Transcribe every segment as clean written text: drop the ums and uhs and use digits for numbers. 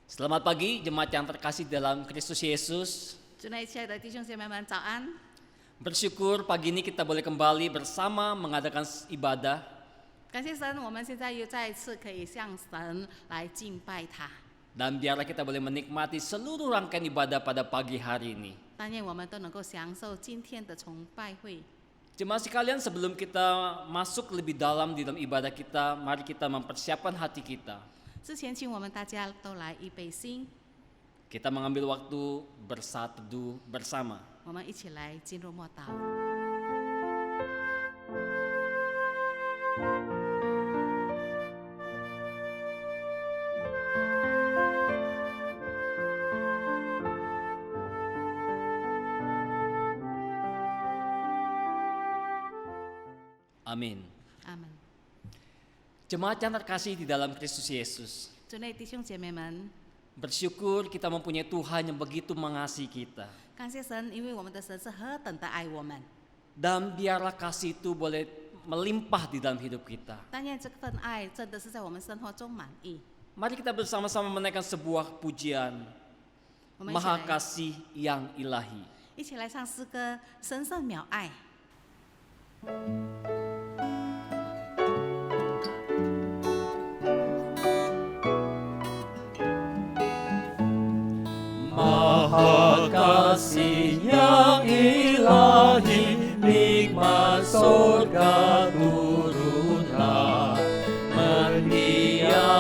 Selamat pagi jemaat yang terkasih dalam Kristus Yesus. 主内亲爱的弟兄姐妹们，早安！ Bersyukur pagi ini kita boleh kembali bersama mengadakan ibadah. 感谢神，我们现在又再一次可以向神来敬拜他。 Dan biarlah kita boleh menikmati seluruh rangkaian ibadah pada pagi hari ini. 但愿我们都能够享受今天的崇拜会。 Jemaat sekalian, sebelum kita masuk lebih dalam di dalam ibadah kita, mari kita mempersiapkan hati kita. 之前，请我们大家都来预备心， Kita mengambil waktu bersatu bersama. 我们一起来进入默祷。 Amin. 阿门。 Jemaat yang terkasih di dalam Kristus Yesus, 主内弟兄姐妹们， bersyukur kita mempunyai Tuhan yang begitu mengasihi kita. 感谢神，因为我们的神是何等的爱我们。 Dan biarlah kasih itu boleh melimpah di dalam hidup kita. 但愿这份爱真的是在我们生活中满意。 Mari kita bersama-sama menaikkan sebuah pujian, 我们一起 Maha 来 Kasih yang ilahi. 一起来唱诗歌《神圣渺爱》。 Maha Kasih yang ilahi, nikmat surga turunlah, mendiami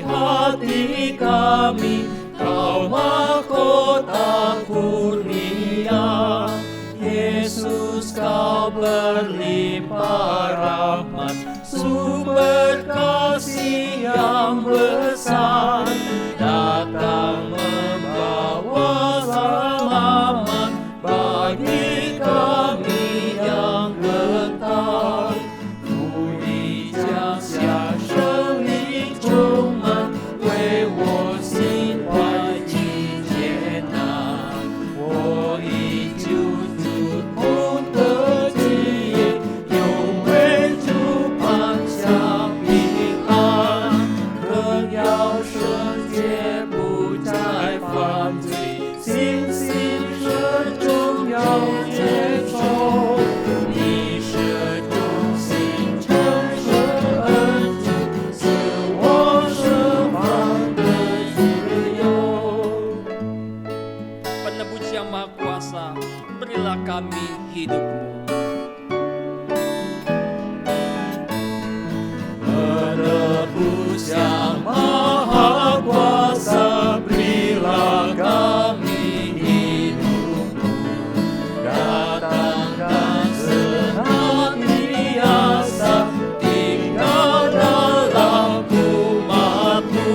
hati kami, Kau mahkota kurnia. Yesus, Kau berlimpah rahmat, sumber kasih yang besar, datang membawa selamat bagi kami yang getar. 主已降下生灵充满，为我心怀集结纳。我已救主同得基业，又为主放下平安。更要圣洁，不再犯罪，信心是重要接受。你是中心成圣恩主，赐我生命的自由。Penebus yang Maha Kuasa, berilah kami hidup-Mu. Penebus yang Maha Kuasa, berilah kami hidup-Mu. Datang dan senantiasa tinggal dalam umat-Mu,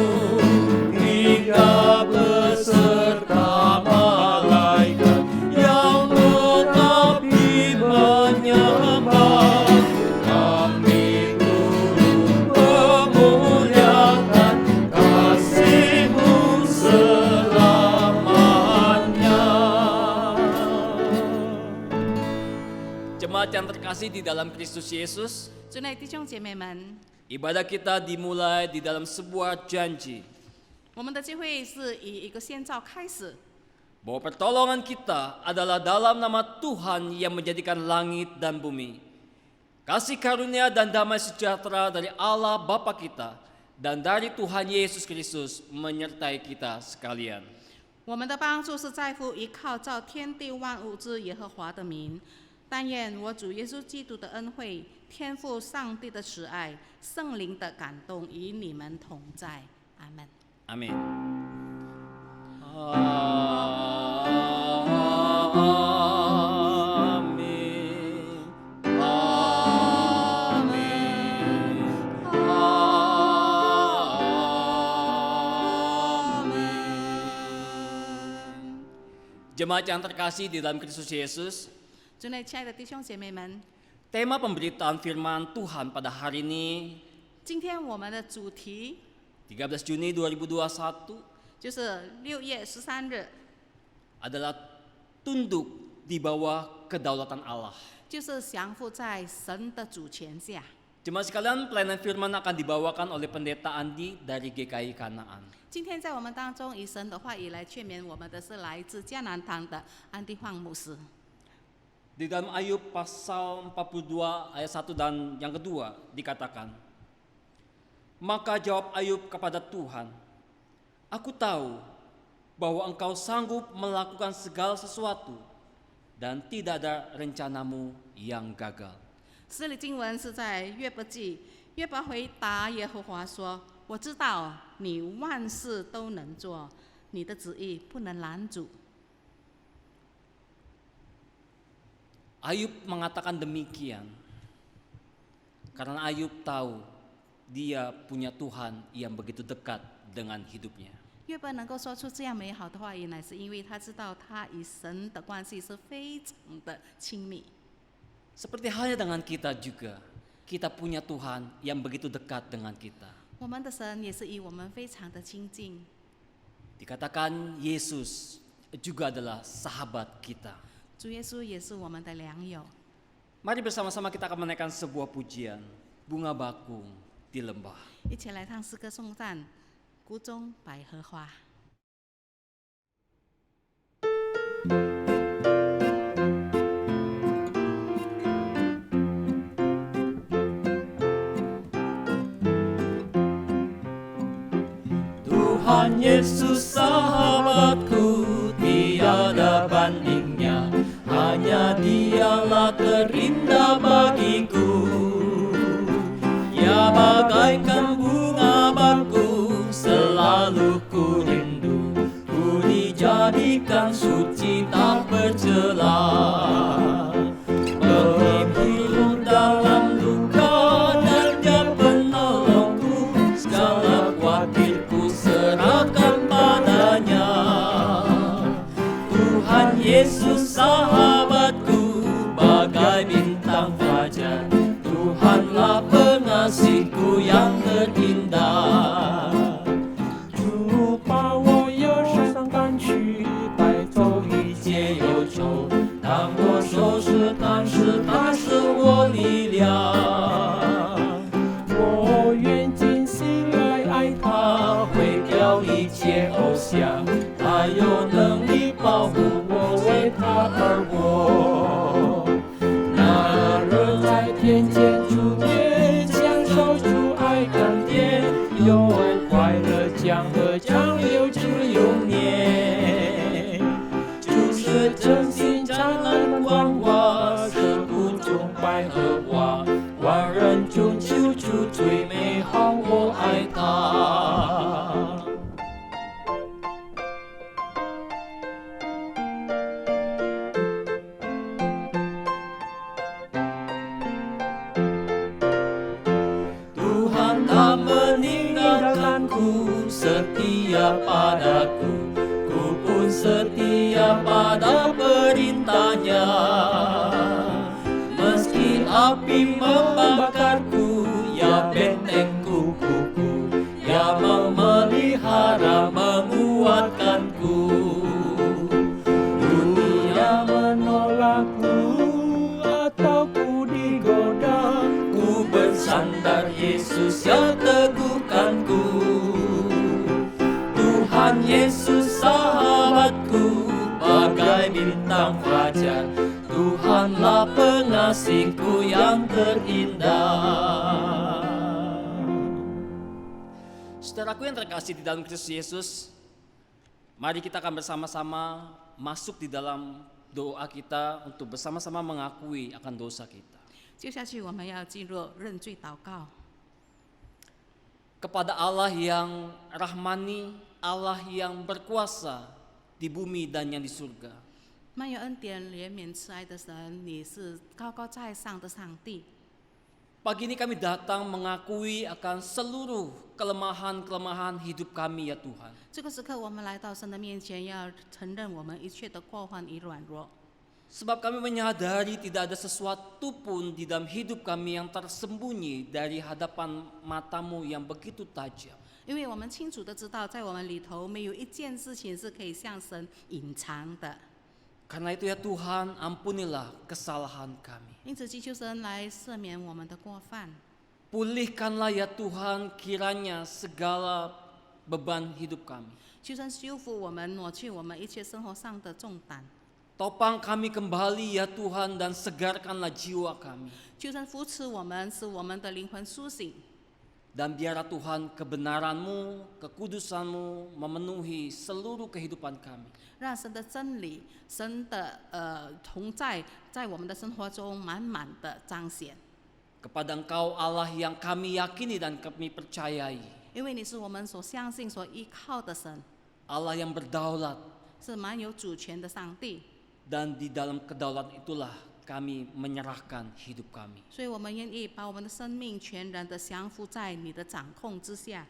hingga beserta malaikat yang menapi menyembah. Kami turut memuliakan kasih-Mu selamanya. Jemaat yang terkasih di dalam Kristus Yesus, 主内弟兄姐妹们， ibadah kita dimulai di dalam sebuah janji 我们的聚会是以一个宣召开始， bahwa pertolongan kita adalah dalam nama Tuhan yang menjadikan langit dan bumi. Kasih karunia dan damai sejahtera dari Allah Bapa kita dan dari Tuhan Yesus Kristus menyertai kita sekalian. 我们的帮助是在乎依靠造天地万物之耶和华的名。但愿我主耶稣基督的恩惠、天父上帝的慈爱、圣灵的感动与你们同在。阿门。 Amin. Amin. Amin. Jemaat yang terkasih di dalam Kristus Yesus, 主内亲爱的弟兄姐妹们， tema pemberitaan firman Tuhan pada hari ini 今天我们的主题13 Juni 2021就是6月13日， adalah tunduk di bawah kedaulatan Allah. 就是降服在神的主权下。Jemaat sekalian, pelayanan firman akan dibawakan oleh Pendeta Andi dari GKI Kanaan. 今天在我们当中以神的话语来劝勉我们的是来自迦南堂的安迪晃牧师。 Di dalam Ayub pasal 42 ayat 1 dan yang kedua dikatakan, maka jawab Ayub kepada Tuhan, aku tahu bahwa engkau sanggup melakukan segala sesuatu dan tidak ada rencanamu yang gagal. 这里经文是在约伯记，约伯回答耶和华说：“我知道你万事都能做，你的旨意不能拦阻。” Ayub mengatakan demikian karena Ayub tahu dia punya Tuhan yang begitu dekat dengan hidupnya. 约伯能够说出这样美好的话语，乃是因为他知道他与神的关系是非常的亲密。 Seperti halnya dengan kita juga, kita punya Tuhan yang begitu dekat dengan kita. 我们的神也是与我们非常的亲近。 Dikatakan Yesus juga adalah sahabat kita. 主耶稣也是我们的良友。 Mari bersama-sama kita akan menaikkan sebuah pujian, bunga bakung di lembah. 一起来唱诗歌颂赞，谷中百合花。 Tuhan Yesus sahabatku, tiada bandingnya, hanya Dialah terindah bagiku. Ya bagaikan bunga bakung selalu ku rindu, ku dijadikan suci tak bercela. Menghibur dalam duka dan Dia penolongku, segala khawatirku serahkan padanya. Tuhan Yesus sahabatku, bagai bintang fajar, Tuhanlah pengasihku yang terindah. 主把我忧伤赶去，带走一切忧愁。当我受试探时，他是我力量。我愿尽心来爱他，毁掉一切偶像，他有能力保护我，为他而活。那人在天间主也享受主爱甘甜，有爱快乐江河江流直永年。主是真心湛蓝光华，是谷中百合花，万人中求主最美好，我爱他。 Tuhan tak meninggalkanku, setia padaku, ku pun setia pada perintahnya. Meski api membakarku, ya bentengku kuku, ya memelihara menguatkanku. Dunia menolakku atau ku digoda, Ku bersandar Yesus yang teguhkanku. Tuhan Yesus sahabatku, bagai bintang fajar, Tuhanlah pengasihku yang terindah. Saudaraku yang terkasih di dalam Kristus Yesus, mari kita akan bersama-sama masuk di dalam doa kita untuk bersama-sama mengakui akan dosa kita. 接下去我们要进入认罪祷告。 Kepada Allah yang rahmani, Allah yang berkuasa di bumi dan yang di surga. 满有恩典、怜悯、慈爱的神，你是高高在上的上帝。 Pagi ini kami datang mengakui akan seluruh kelemahan-kelemahan hidup kami ya Tuhan. 这个时刻，我们来到神的面前，要承认我们一切的过犯与软弱。 Sebab kami menyadari tidak ada sesuatu pun di dalam hidup kami yang tersembunyi dari hadapan matamu yang begitu tajam. 因为我们清楚的知道，在我们里头没有一件事情是可以向神隐藏的。 Karena itu ya Tuhan, ampunilah kesalahan kami. 因此，祈求神来赦免我们的过犯。Pulihkanlah ya Tuhan kiranya segala beban hidup kami. 求神修复我们，挪去我们一切生活上的重担。 Topang kami kembali ya Tuhan dan segarkanlah jiwa kami. 求神扶持我们，使我们的灵魂苏醒。 Dan biarlah Tuhan kebenaran-Mu, kekudusan-Mu memenuhi seluruh kehidupan kami. 让神的真理、神的同在，在我们的生活中满满的彰显。 Kepada Engkau Allah yang kami yakini dan kami percayai. 因为你是我们所相信、所依靠的神， Allah yang berdaulat. 是蛮有主权的上帝。 Dan di dalam kedaulatan itulah kami menyerahkan hidup kami. 所以我们愿意把我们的生命全然的降服在你的掌控之下。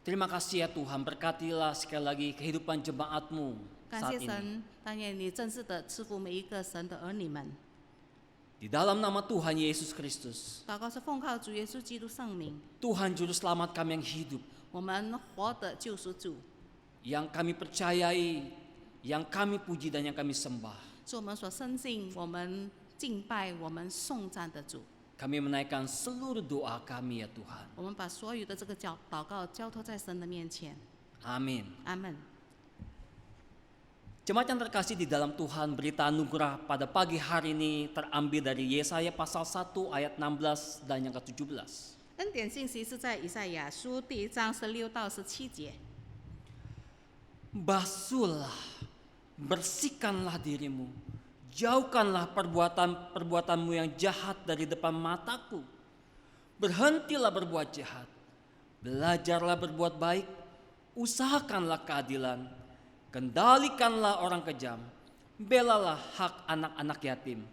Terima kasih ya Tuhan, berkatilah sekali lagi kehidupan jemaat-Mu 感 saat 谢 ini. 神，但愿你正式的赐福每一个神的儿女们。 Di dalam nama Tuhan Yesus Kristus, 祷告是奉靠主耶稣基督圣名， Tuhan Juru Selamat kami yang hidup, 我们活的救赎主， yang kami percayai, yang kami puji dan yang kami sembah. 是我们所深信、我们敬拜、我们颂赞的主。 Kami menaikkan seluruh doa kami ya Tuhan. 我们把所有的这个祷告交托在神的面前。 Amin. 阿门。 Jemaat yang terkasih di dalam Tuhan, berita anugerah pada pagi hari ini terambil dari Yesaya pasal 1 ayat 16 dan yang ke-17. 恩典信息是在以赛亚书第1章16到17节。 Basuhlah, bersihkanlah dirimu, jauhkanlah perbuatan-perbuatanmu yang jahat dari depan mataku. Berhentilah berbuat jahat, belajarlah berbuat baik, usahakanlah keadilan, kendalikanlah orang kejam, belalah hak anak-anak yatim,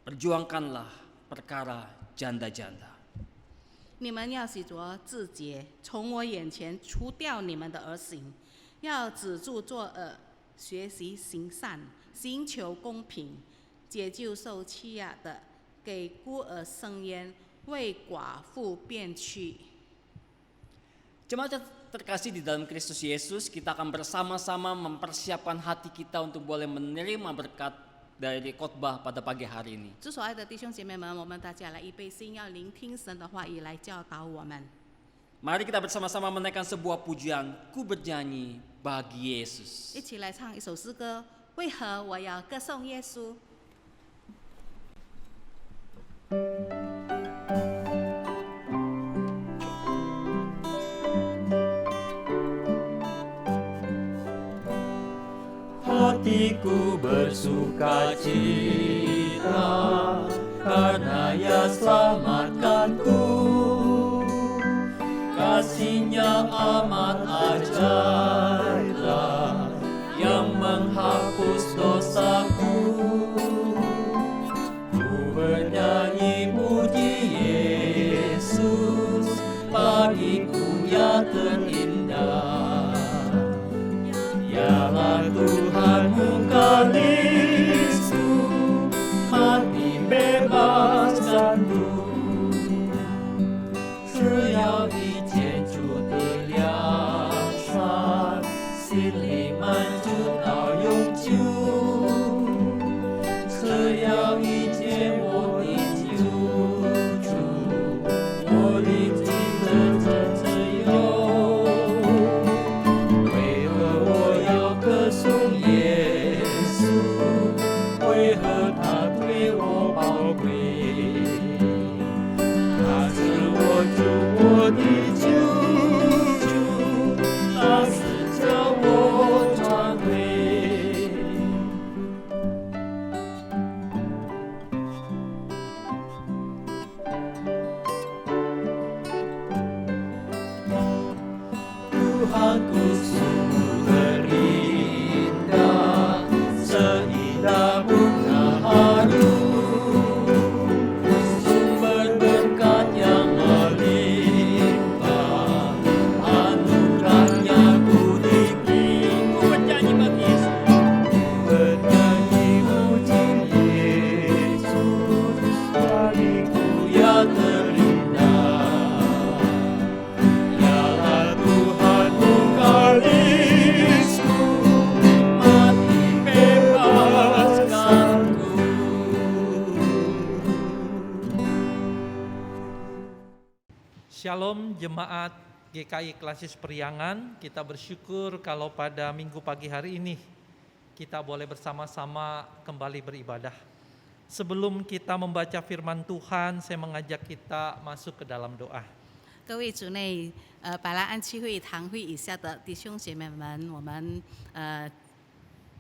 perjuangkanlah perkara janda-janda. 你们要洗濯自洁，从我眼前除掉你们的恶行，要止住作恶，学习行善，寻求公平，解救受欺压的，给孤儿伸冤，为寡妇辩屈。 Jemaat yang terkasih di dalam Kristus Yesus, kita akan bersama-sama mempersiapkan hati kita untuk boleh menerima berkat dari khotbah pada pagi hari ini. 主所爱的弟兄姐妹们，我们大家来预备心，要聆听神的话语来教导我们。 Mari kita bersama-sama menaikkan sebuah pujian, ku bernyanyi bagi Yesus. 一起来唱一首诗歌，为何我要歌颂耶稣？ Hatiku bersuka cita karena Ia selamatkanku. Kasih-Nya amat ajaiblah yang menghapus dosaku. Ku bernyanyi puji Yesus, bagiku Ia terindah. Yalah Tuhanmu Kalistu, mati bebaskanku. 只要一天主的良善，心里满足到永久。只要一天我的救主，我的心的真自由。为何我要歌颂耶稣？为何他对我宝贵？他是我主，我的救主，他是叫我传回。Tuhanku sungguh terindah, seindah bunga harum, sumber berkat yang melimpah, anugerahnya ku diberi. Ku bernyanyi bagi Yesus. Bernyanyi puji Yesus, bagiku Ia terindah. Yalah Tuhanmu Shalom jemaat GKI Klasis Periangan, kita bersyukur kalau pada minggu pagi hari ini kita boleh bersama-sama kembali beribadah. Sebelum kita membaca firman Tuhan, saya mengajak kita masuk ke dalam doa. 各位主内百兰安七会堂会以下的弟兄姐妹们，我们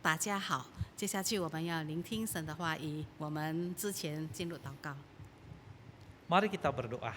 大家好。接下去我们要聆听神的话语，我们之前进入祷告。 Mari kita berdoa.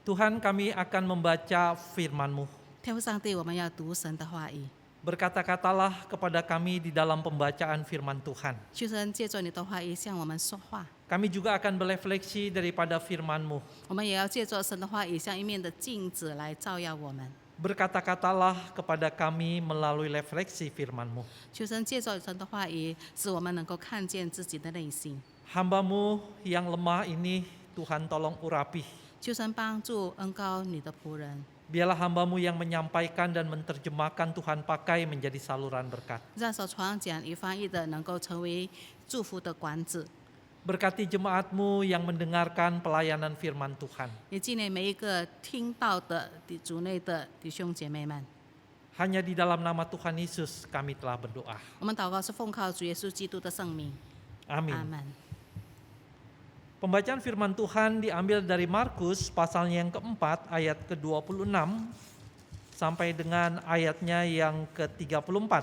Tuhan, kami akan membaca firman-Mu. 天父上帝，我们要读神的话语， Berkata-katalah kepada kami di dalam pembacaan firman Tuhan. 求神借着你的话语向我们说话。 Kami juga akan berefleksi daripada firman-Mu. 我们也要借着神的话语，像一面的镜子来照耀我们。 Berkata-katalah kepada kami melalui refleksi firman-Mu. 求神借着神的话语，使我们能够看见自己的内心。 Hamba-Mu yang lemah ini, Tuhan tolong urapi. 求神帮助恩膏你的仆人， Biarlah hamba-Mu yang menyampaikan dan menerjemahkan Tuhan pakai menjadi saluran berkat. 让所传讲与翻译的能够成为祝福的管子。 Berkati jemaat-Mu yang mendengarkan pelayanan firman Tuhan. 也纪念每一个听到的主内的弟兄姐妹们。 Hanya di dalam nama Tuhan Yesus kami telah berdoa. 我们祷告是奉靠主耶稣基督的圣名， Amin. 阿门。 Pembacaan firman Tuhan diambil dari Markus pasalnya yang keempat ayat ke-26 sampai dengan ayatnya yang ke-34.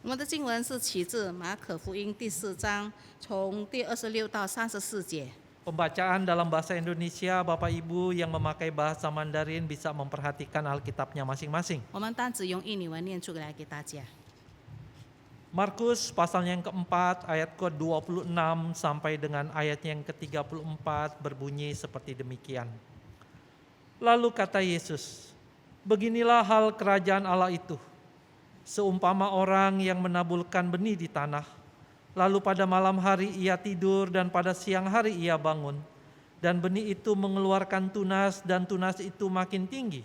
我们的经文是取自马可福音第4章，从第26到34节。 Pembacaan dalam bahasa Indonesia, Bapak Ibu yang memakai bahasa Mandarin bisa memperhatikan Alkitabnya masing-masing. 我们单只用印尼文念出来给大家。 Markus pasalnya yang keempat ayat ke-26 sampai dengan ayatnya yang ke-34 berbunyi seperti demikian. Lalu kata Yesus, beginilah hal kerajaan Allah itu. Seumpama orang yang menaburkan benih di tanah, lalu pada malam hari ia tidur dan pada siang hari ia bangun, dan benih itu mengeluarkan tunas dan tunas itu makin tinggi.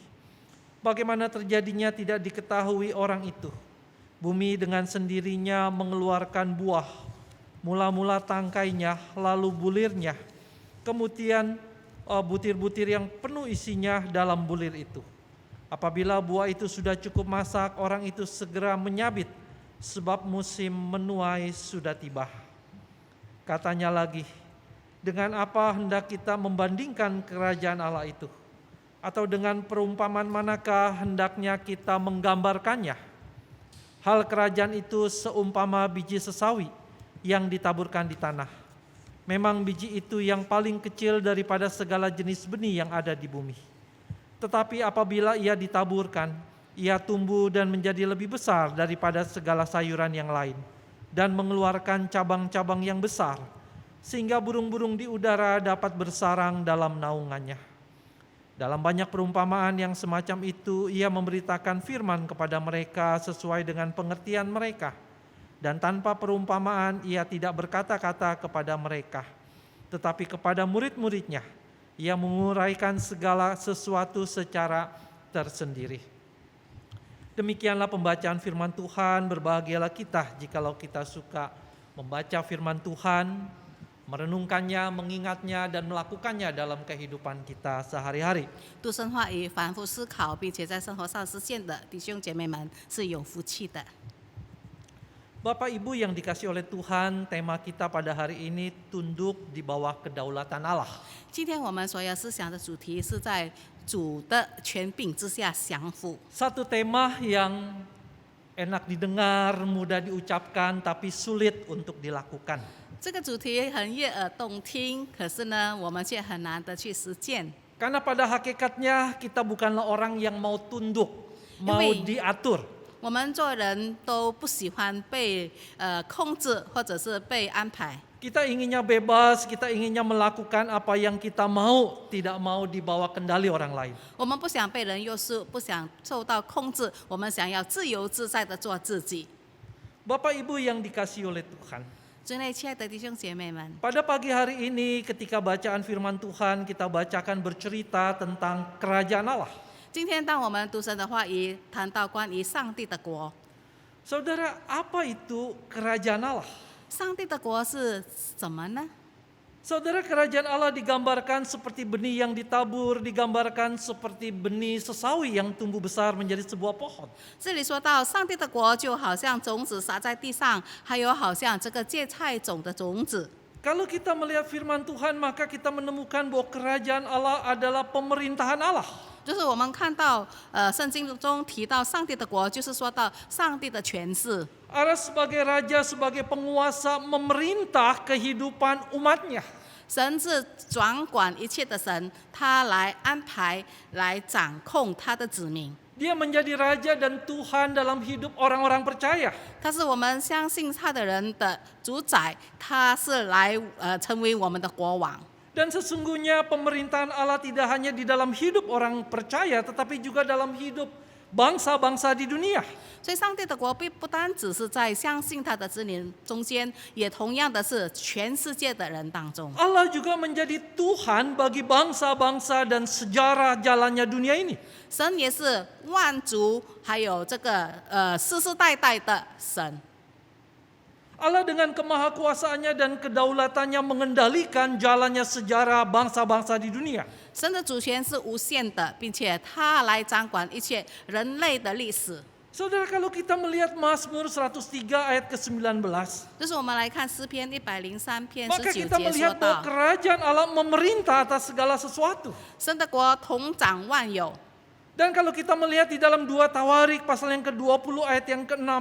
Bagaimana terjadinya tidak diketahui orang itu. Bumi dengan sendirinya mengeluarkan buah, mula-mula tangkainya, lalu bulirnya, kemudian butir-butir yang penuh isinya dalam bulir itu. Apabila buah itu sudah cukup masak, orang itu segera menyabit, sebab musim menuai sudah tiba. Katanya lagi, dengan apa hendak kita membandingkan kerajaan Allah itu? Atau dengan perumpamaan manakah hendaknya kita menggambarkannya? Hal kerajaan itu seumpama biji sesawi yang ditaburkan di tanah. Memang biji itu yang paling kecil daripada segala jenis benih yang ada di bumi. Tetapi apabila ia ditaburkan, ia tumbuh dan menjadi lebih besar daripada segala sayuran yang lain, dan mengeluarkan cabang-cabang yang besar, sehingga burung-burung di udara dapat bersarang dalam naungannya. Dalam banyak perumpamaan yang semacam itu, ia memberitakan firman kepada mereka sesuai dengan pengertian mereka. Dan tanpa perumpamaan, ia tidak berkata-kata kepada mereka. Tetapi kepada murid-muridnya, ia menguraikan segala sesuatu secara tersendiri. Demikianlah pembacaan firman Tuhan. Berbahagialah kita jikalau kita suka membaca firman Tuhan, merenungkannya, mengingatnya, dan melakukannya dalam kehidupan kita sehari-hari. 读神话语，反复思考，并且在生活上实践的弟兄姐妹们是有福气的。 Bapak Ibu yang dikasih oleh Tuhan, tema kita pada hari ini tunduk di bawah kedaulatan Allah. 今天我们所要思想的主题是在主的权柄之下降服。 Satu tema yang enak didengar, mudah diucapkan, tapi sulit untuk dilakukan. 这个主题很悦耳动听，可是呢，我们却很难的去实践。 Karena pada hakikatnya kita bukanlah orang yang mau tunduk, mau diatur. 我们做人都不喜欢被控制或者是被安排。 Kita inginnya bebas, kita inginnya melakukan apa yang kita mau, tidak mau dibawa kendali orang lain. 我们不想被人约束，不想受到控制，我们想要自由自在的做自己。 Bapak Ibu yang dikasih oleh Tuhan, 主内亲爱的弟兄姐妹们， pada pagi hari ini ketika bacaan firman Tuhan kita bacakan bercerita tentang kerajaan Allah. 今天当我们读神的话语，谈到关于上帝的国， Saudara, apa itu kerajaan Allah? 上帝的国是什么呢？ Saudara, kerajaan Allah digambarkan seperti benih yang ditabur, digambarkan seperti benih sesawi yang tumbuh besar menjadi sebuah pohon. 这里说到，上帝的国就好像种子撒在地上，还有好像这个芥菜种的种子。 Kalau kita melihat firman Tuhan, maka kita menemukan bahwa kerajaan Allah adalah pemerintahan Allah. 就是我们看到，圣经中提到上帝的国，就是说到上帝的权势。 Allah sebagai raja, sebagai penguasa memerintah kehidupan umatnya. 神是掌管一切的神，他来安排、来掌控他的子民。 Dia menjadi raja dan Tuhan dalam hidup orang-orang percaya. 他是我们相信他的人的主宰，他是来成为我们的国王。 Dan sesungguhnya pemerintahan Allah tidak hanya di dalam hidup orang percaya, tetapi juga dalam hidup bangsa-bangsa di dunia. 所以，上帝的国并不单只是在相信他的子民中间，也同样的是全世界的人当中。 Allah juga menjadi Tuhan bagi bangsa-bangsa dan sejarah jalannya dunia ini. 神也是万族，还有这个世世代代的神。 Allah dengan kemahakuasaannya dan kedaulatannya mengendalikan jalannya sejarah bangsa-bangsa di dunia. 神的主权是无限的，并且他来掌管一切人类的历史。 Saudara, kalau kita melihat Mazmur 103 ayat ke-19, 就是我们来看诗篇103篇 maka 19 kita 节说 melihat bahwa 到， kerajaan Allah memerintah atas segala sesuatu. 神的国统掌万有。 Dan kalau kita melihat di dalam 2 Tawarik pasal yang ke-20 ayat yang ke-6,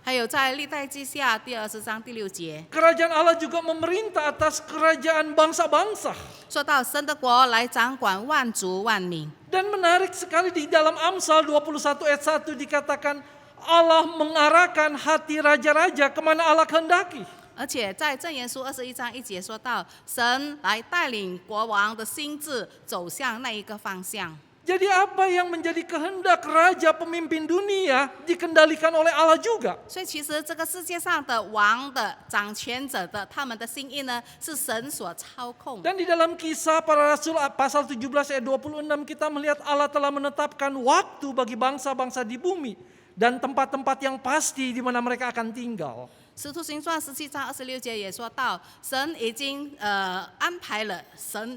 还有在历代记下第20章第6节， kerajaan Allah juga memerintah atas kerajaan bangsa-bangsa. 说到神的国来掌管万族万民。 Dan menarik sekali di dalam Amsal 21 ayat 1 dikatakan Allah mengarahkan hati raja-raja kemana Allah kehendaki. 而且在箴言书21章1节说到，神来带领国王的心智走向那一个方向。 Jadi apa yang menjadi kehendak raja pemimpin dunia dikendalikan oleh Allah juga. 所以其实这个世界上的王的掌权者的他们的心意呢，是神所操控。 Dan di dalam Kisah Para Rasul pasal 17 ayat 26 kita melihat Allah telah menetapkan waktu bagi bangsa-bangsa di bumi dan tempat-tempat yang pasti di mana mereka akan tinggal. 使徒行传17章26节也说到，神已经安排了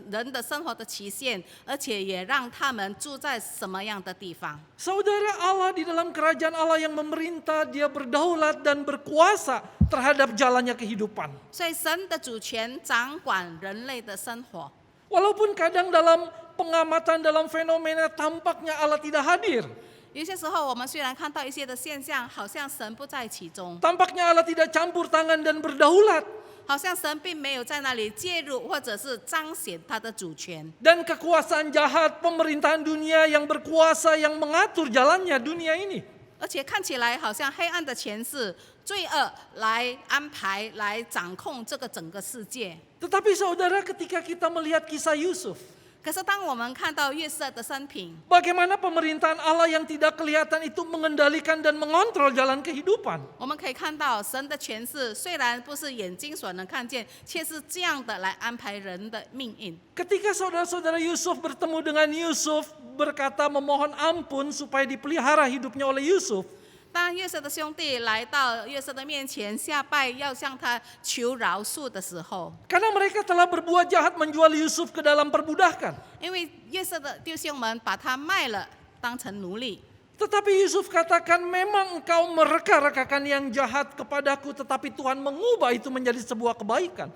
人的生活的期限，而且也让他们住在什么样的地方。 Saudara, Allah di dalam kerajaan Allah yang memerintah, dia berdaulat dan berkuasa terhadap jalannya kehidupan. 所以神的主权掌管人类的生活。 Walaupun kadang dalam pengamatan, dalam fenomena tampaknya Allah tidak hadir. 有些时候，我们虽然看到一些的现象，好像神不在其中， Tampaknya Allah tidak campur tangan dan berdaulat. 好像神并没有在那里介入，或者是彰显他的主权。 Dan kekuasaan jahat pemerintahan dunia yang berkuasa yang mengatur jalannya dunia ini. 而且看起来好像黑暗的权势、罪恶来安排、来掌控这个整个世界。 Tetapi saudara, ketika kita melihat kisah Yusuf, 可是当我们看到约瑟的生平， bagaimana pemerintahan Allah yang tidak kelihatan itu mengendalikan dan mengontrol jalan kehidupan. 我们可以看到神的权势虽然不是眼睛所能看见，却是这样的来安排人的命运。 Ketika saudara-saudara Yusuf bertemu dengan Yusuf, berkata memohon ampun supaya dipelihara hidupnya oleh Yusuf. 当约瑟的兄弟来到约瑟的面前下拜，要向他求饶恕的时候， Karena mereka telah berbuat jahat menjual Yusuf ke dalam perbudakan. 因为约瑟的弟兄们把他卖了，当成奴隶。 Tetapi Yusuf katakan, memang engkau mereka-rekakan yang jahat kepadaku, tetapi Tuhan mengubah itu menjadi sebuah kebaikan.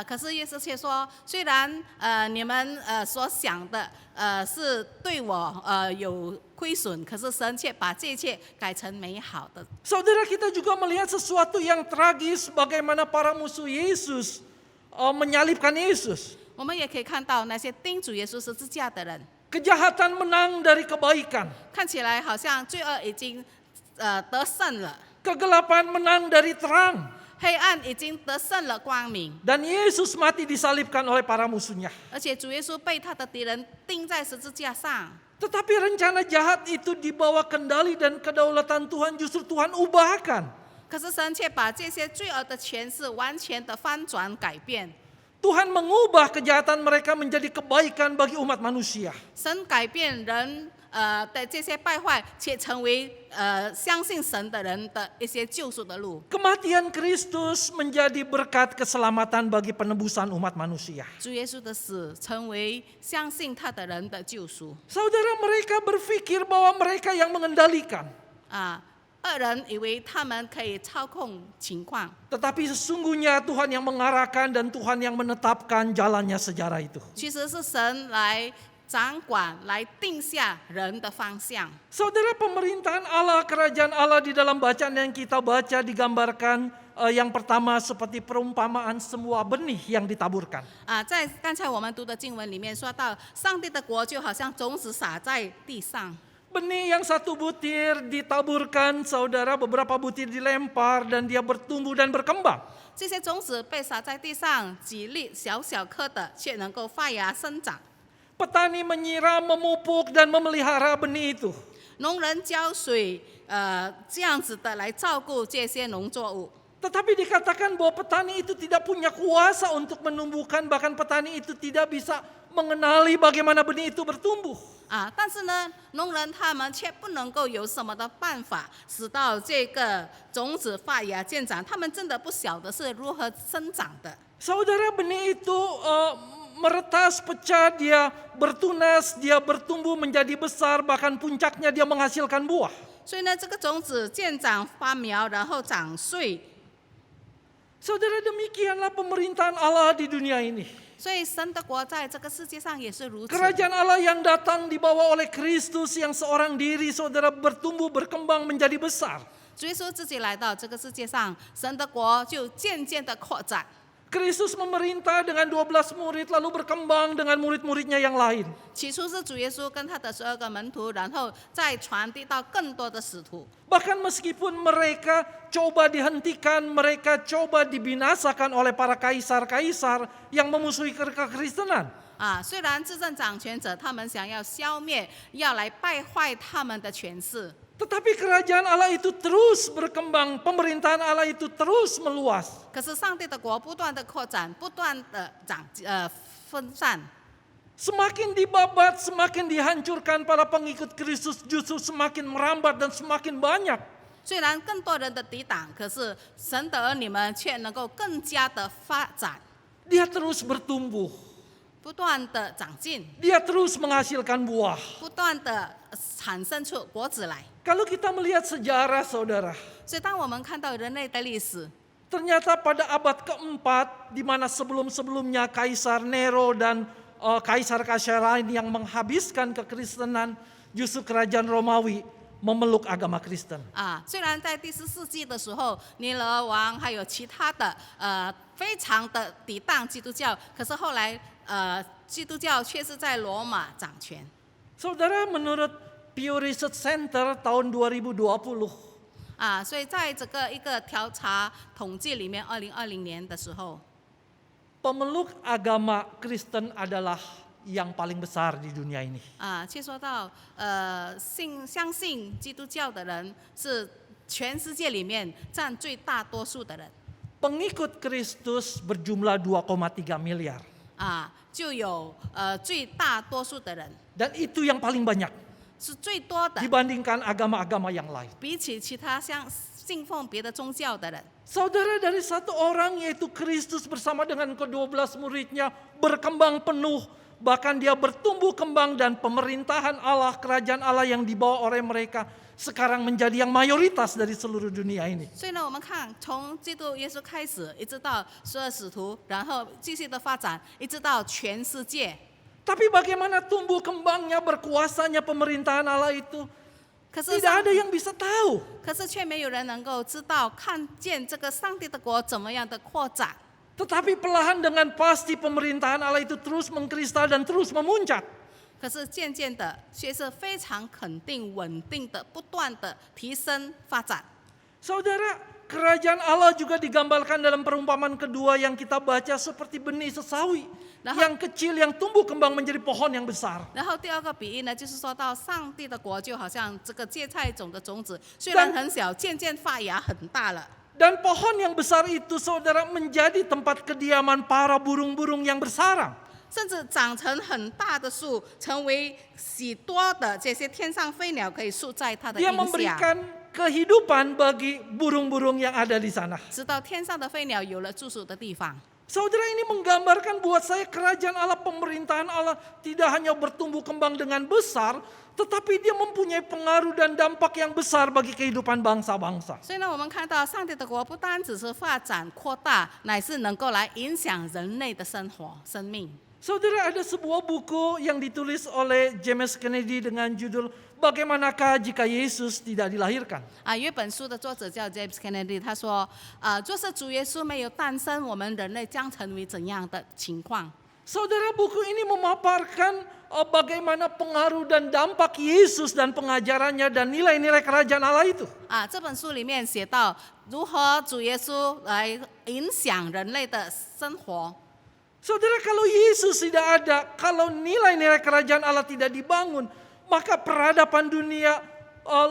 可是约瑟却说，虽然你们所想的是对我有亏损，可是神却把这一切改成美好的。 Saudara, kita juga melihat sesuatu yang tragis bagaimana para musuh Yesus menyalibkan Yesus. 我们也可以看到那些钉主耶稣十字架的人， Kejahatan menang dari kebaikan. 看起来好像罪恶已经得胜了， Kegelapan menang dari terang. 黑暗已经得胜了光明， Dan Yesus mati disalibkan oleh para musuhnya. 而且主耶稣被他的敌人钉在十字架上。 Tetapi rencana jahat itu dibawa kendali dan kedaulatan Tuhan justru Tuhan ubahkan. 可是神却把这些罪恶的权势完全的翻转改变， Tuhan mengubah kejahatan mereka menjadi kebaikan bagi umat manusia. 神改变人的这些败坏，且成为相信神的人的一些救赎的路。 Kematian Kristus menjadi berkat keselamatan bagi penebusan umat manusia. 主耶稣的死成为相信他的人的救赎。 Saudara, mereka berpikir bahwa mereka yang mengendalikan. 恶人以为他们可以操控情况， Tetapi sesungguhnya Tuhan yang mengarahkan dan Tuhan yang menetapkan jalannya sejarah itu. 其实是神来掌管，来定下人的方向。 Saudara, pemerintahan Allah, kerajaan Allah di dalam bacaan yang kita baca digambarkan yang pertama seperti perumpamaan semua benih yang ditaburkan. 在刚才我们读的经文里面说到，上帝的国就好像种子撒在地上。 Benih yang satu butir ditaburkan, saudara, beberapa butir dilempar dan dia bertumbuh dan berkembang. 这些种子被撒在地上，几粒小小颗的，却能够发芽生长。 Petani menyiram, memupuk dan memelihara benih itu. 农人浇水，这样子的来照顾这些农作物。 Tetapi dikatakan bahwa petani itu tidak punya kuasa untuk menumbuhkan, bahkan petani itu tidak bisa mengenali bagaimana benih itu bertumbuh. 但是呢，农人他们却不能够有什么的办法，使到这个种子发芽见长。他们真的不晓得是如何生长的。 Saudara, benih itu meretas, pecah, dia bertunas, dia bertumbuh menjadi besar, bahkan puncaknya dia menghasilkan buah. 所以呢，这个种子见长发苗，然后长穗。 Saudara, demikianlah pemerintahan Allah di dunia ini. 所以神的国在这个世界上也是如此。 Kerajaan Allah yang datang dibawa oleh Kristus yang seorang diri, saudara, bertumbuh, berkembang menjadi besar. 主耶稣自己来到这个世界上，神的国就渐渐的扩展。 Kristus memerintah dengan 12 murid lalu berkembang dengan murid-muridnya yang lain. 起初是主耶稣跟他的12个门徒，然后再传递到更多的使徒。 Bahkan meskipun mereka coba dihentikan, mereka coba dibinasakan oleh para kaisar-kaisar yang memusuhi kekristenan. 虽然执政掌权者他们想要消灭，要来败坏他们的权势， Tetapi kerajaan Allah itu terus berkembang, pemerintahan Allah itu terus meluas. 可是上帝的国不断的扩展，不断的分散。 Semakin dibabat, semakin dihancurkan, para pengikut Kristus justru semakin merambat dan semakin banyak. 虽然更多人的抵挡，可是神的儿女们却能够更加的发展， Dia terus bertumbuh, 不断的长进， dia terus menghasilkan buah. 不断的产生出果子来。 Kalau kita melihat sejarah, saudara, 所以当我们看到人类的历史， ternyata pada abad keempat, di mana sebelum-sebelumnya Kaisar Nero dan kaisar-kaisar lain yang menghabiskan kekristenan, justru kerajaan Romawi memeluk agama Kristen. 虽然在第14世纪的时候，尼罗王还有其他的非常的抵挡基督教，可是后来基督教却是在罗马掌权。 Saudara, menurut Pew Research Center tahun 2020, 所以在这个一个调查统计里面，2020年的时候， pemeluk agama Kristen adalah yang paling besar di dunia ini. 却说到相信基督教的人是全世界里面占最大多数的人。 Pengikut Kristus berjumlah 2,3 miliar. 就有最大多数的人， Dan itu yang paling banyak 是最多的， dibandingkan agama-agama yang lain. 比起其他信奉别的宗教的人。 Saudara, dari satu orang yaitu Kristus bersama dengan ke-12 muridnya berkembang penuh. Bahkan dia bertumbuh kembang dan pemerintahan Allah, kerajaan Allah yang dibawa oleh mereka sekarang menjadi yang mayoritas dari seluruh dunia ini. 所以呢，我们看从基督耶稣开始，一直到12使徒，然后继续的发展，一直到全世界。 Tapi bagaimana tumbuh kembangnya, berkuasanya pemerintahan Allah itu 可是 tidak ada yang bisa tahu. 可是却没有人能够知道、看见这个上帝的国怎么样的扩展。 Tetapi perlahan dengan pasti pemerintahan Allah itu terus mengkristal dan terus memuncak. 可是渐渐的，却是非常肯定、稳定的、不断的提升发展。 Saudara, kerajaan Allah juga digambarkan dalam perumpamaan kedua yang kita baca seperti benih sesawi. Yang kecil yang tumbuh kembang menjadi pohon yang besar. 然后第二个比喻呢，就是说到上帝的国就好像这个芥菜种的种子，虽然很小，渐渐发芽很大了。 Dan pohon yang besar itu, saudara, menjadi tempat kediaman para burung-burung yang bersarang. 甚至长成很大的树，成为许多的这些天上飞鸟可以住在它的 Dia 荫下， memberikan kehidupan bagi burung-burung yang ada di sana. 直到天上的飞鸟有了住宿的地方。 Saudara, ini menggambarkan buat saya kerajaan Allah, pemerintahan Allah tidak hanya bertumbuh kembang dengan besar, tetapi dia mempunyai pengaruh dan dampak yang besar bagi kehidupan bangsa-bangsa. 所以呢，我们看到上帝的国不单只是发展扩大，乃是能够来影响人类的生活、生命。 Saudara, ada sebuah buku yang ditulis oleh James Kennedy dengan judul Bagaimanakah Jika Yesus Tidak Dilahirkan? 有一本书的作者叫 James Kennedy， 他说，若是主耶稣没有诞生，我们人类将成为怎样的情况？ Saudara, buku ini memaparkan bagaimana pengaruh dan dampak Yesus dan pengajarannya dan nilai-nilai kerajaan Allah itu. 这本书里面写到如何主耶稣来影响人类的生活。 Saudara, kalau Yesus tidak ada, kalau nilai-nilai kerajaan Allah tidak dibangun, maka peradaban dunia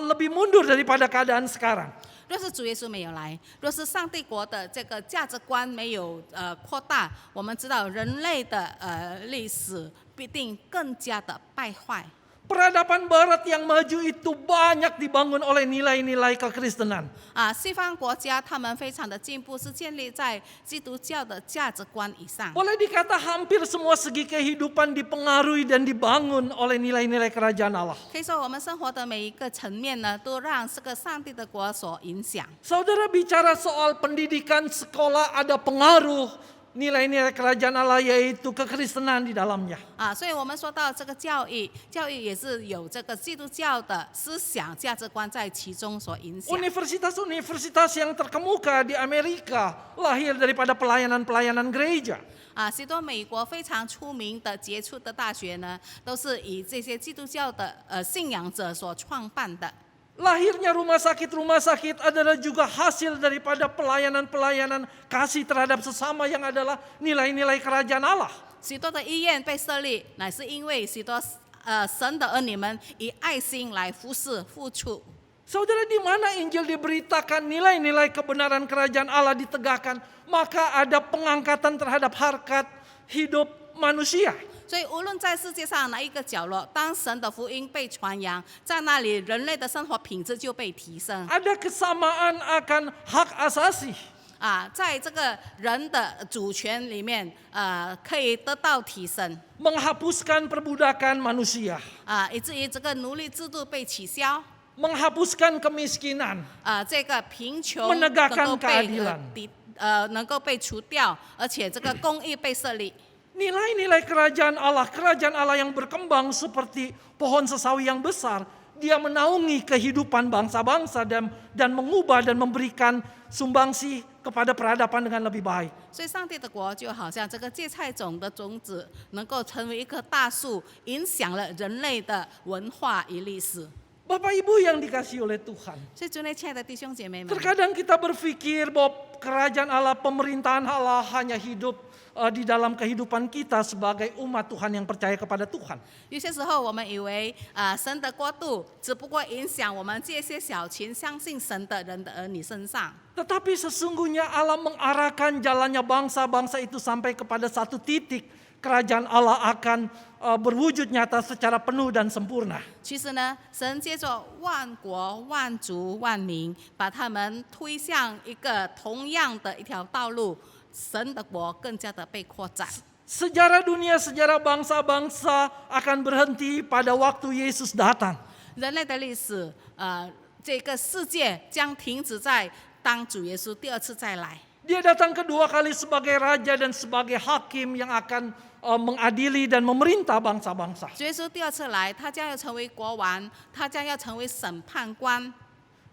lebih mundur daripada keadaan sekarang. 若是主耶稣没有来，若是上帝国的这个价值观没有扩大，我们知道人类的历史必定更加的败坏。 Peradaban Barat yang maju itu banyak dibangun oleh nilai-nilai kekristenan. 西方国家他们非常的进步，是建立在基督教的价值观以上。 Boleh dikata hampir semua segi kehidupan dipengaruhi dan dibangun oleh nilai-nilai kerajaan Allah. 可以说，我们生活的每一个层面呢，都让这个上帝的国所影响。 Saudara bicara soal pendidikan sekolah, ada pengaruh nilai-nilai kerajaan Allah yaitu kekristenan di dalamnya. 所以我们说到这个教育，教育也是有这个基督教的思想价值观在其中所影响。 Universitas-universitas yang terkemuka di Amerika lahir daripada pelayanan-pelayanan gereja. 许多美国非常出名的杰出的大学呢，都是以这些基督教的信仰者所创办的。 Lahirnya rumah sakit adalah juga hasil daripada pelayanan-pelayanan kasih terhadap sesama yang adalah nilai-nilai kerajaan Allah. 许多的医院被设立，乃是因为许多神的儿女们以爱心来服侍、付出。 Saudara, di mana Injil diberitakan nilai-nilai kebenaran kerajaan Allah ditegakkan, maka ada pengangkatan terhadap harkat hidup manusia. 所以，无论在世界上哪一个角落，当神的福音被传扬，在那里人类的生活品质就被提升。 Ada kesamaan akan hak asasi. 在这个人的主权里面，可以得到提升。 Menghapuskan perbudakan manusia. 以至于这个奴隶制度被取消。 Menghapuskan kemiskinan. 这个贫穷 Menegakkan keadilan. 能够被除掉，而且这个公义被设立。 Nilai-nilai kerajaan Allah yang berkembang seperti pohon sesawi yang besar, dia menaungi kehidupan bangsa-bangsa dan mengubah dan memberikan sumbangsi kepada peradaban dengan lebih baik. 所以，上帝的国就好像这个芥菜种的种子，能够成为一棵大树，影响了人类的文化与历史。 Bapak Ibu yang dikasihi oleh Tuhan, 所以，主内亲爱的弟兄姐妹们， terkadang kita berpikir bahwa kerajaan Allah, pemerintahan Allah hanya hidup di dalam kehidupan kita sebagai umat Tuhan yang percaya kepada Tuhan. 有些时候我们以为神的国度只不过影响我们这些小群相信神的人的儿女身上。 Tetapi sesungguhnya Allah mengarahkan jalannya bangsa-bangsa itu sampai kepada satu titik kerajaan Allah akan berwujud nyata secara penuh dan sempurna. 其实呢，神借着万国、万族、万民，把他们推向一个同样的一条道路，神的国更加的被扩展。 Sejarah dunia, sejarah bangsa-bangsa akan berhenti pada waktu Yesus datang. 人类的历史，这个世界将停止在当主耶稣第二次再来。 Dia datang kedua kali sebagai raja dan sebagai hakim yang akan mengadili dan memerintah bangsa-bangsa. 主耶稣第二次来，他将要成为国王，他将要成为审判官，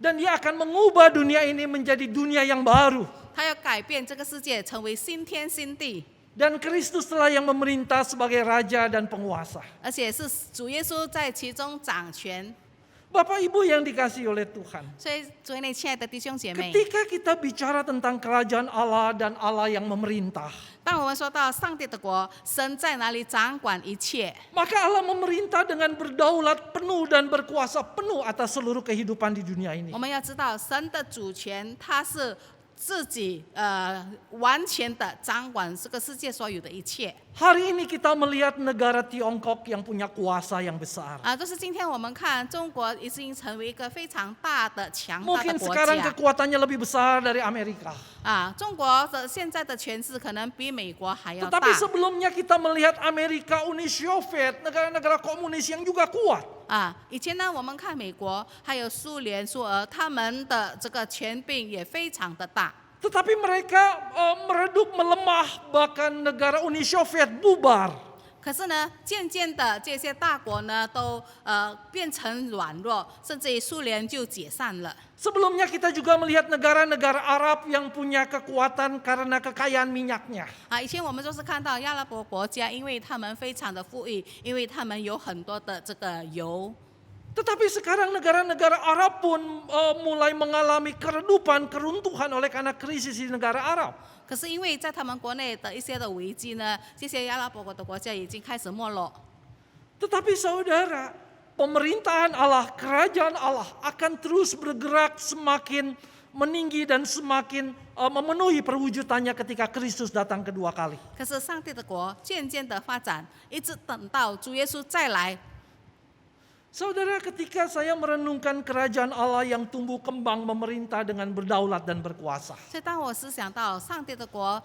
Dan dia akan mengubah dunia ini menjadi dunia yang baru. 他要改变这个世界，成为新天新地。 Dan Kristuslah yang memerintah sebagai raja dan penguasa. 而且是主耶稣在其中掌权。 Bapak Ibu yang dikasihi oleh Tuhan. 所以，主内亲爱的弟兄姐妹， Ketika kita bicara tentang kerajaan Allah dan Allah yang memerintah, 当我们说到上帝的国，神在哪里掌管一切， maka Allah memerintah dengan berdaulat penuh dan berkuasa penuh atas seluruh kehidupan di dunia ini. 我们要知道神的主权，他是自己完全的掌管这个世界所有的一切。 Hari ini kita melihat negara Tiongkok yang punya kuasa yang besar. 就是今天我们看中国已经成为一个非常大的强大的 Mungkin 国 sekarang 家。 kekuatannya lebih besar dari Amerika. 中国的现在的权势可能比美国还要大。 Tetapi sebelumnya kita melihat Amerika, Uni Soviet, negara-negara komunis yang juga kuat. 以前呢，我们看美国还有苏联、苏俄，他们的这个权柄也非常的大。 Tetapi mereka meredup, melemah, bahkan negara Uni Soviet bubar. 可是呢，渐渐的这些大国呢都变成软弱，甚至于苏联就解散了。 Sebelumnya kita juga melihat negara-negara Arab yang punya kekuatan karena kekayaan minyaknya. 以前我们就是看到阿拉伯国家，因为他们非常的富裕，因为他们有很多的这个油。 Tetapi sekarang negara-negara Arab pun mulai mengalami keredupan, keruntuhan oleh karena krisis di negara Arab. 可是因为在他们国内的一些的危机呢，这些阿拉伯国的国家已经开始没落。 Tetapi saudara, pemerintahan Allah, kerajaan Allah akan terus bergerak semakin meninggi dan semakin memenuhi perwujudannya ketika Kristus datang kedua kali. 可是上帝的国渐渐的发展，一直等到主耶稣再来。 Saudara, ketika saya merenungkan kerajaan Allah yang tumbuh kembang memerintah dengan berdaulat dan berkuasa. 所以当我思想到上帝的国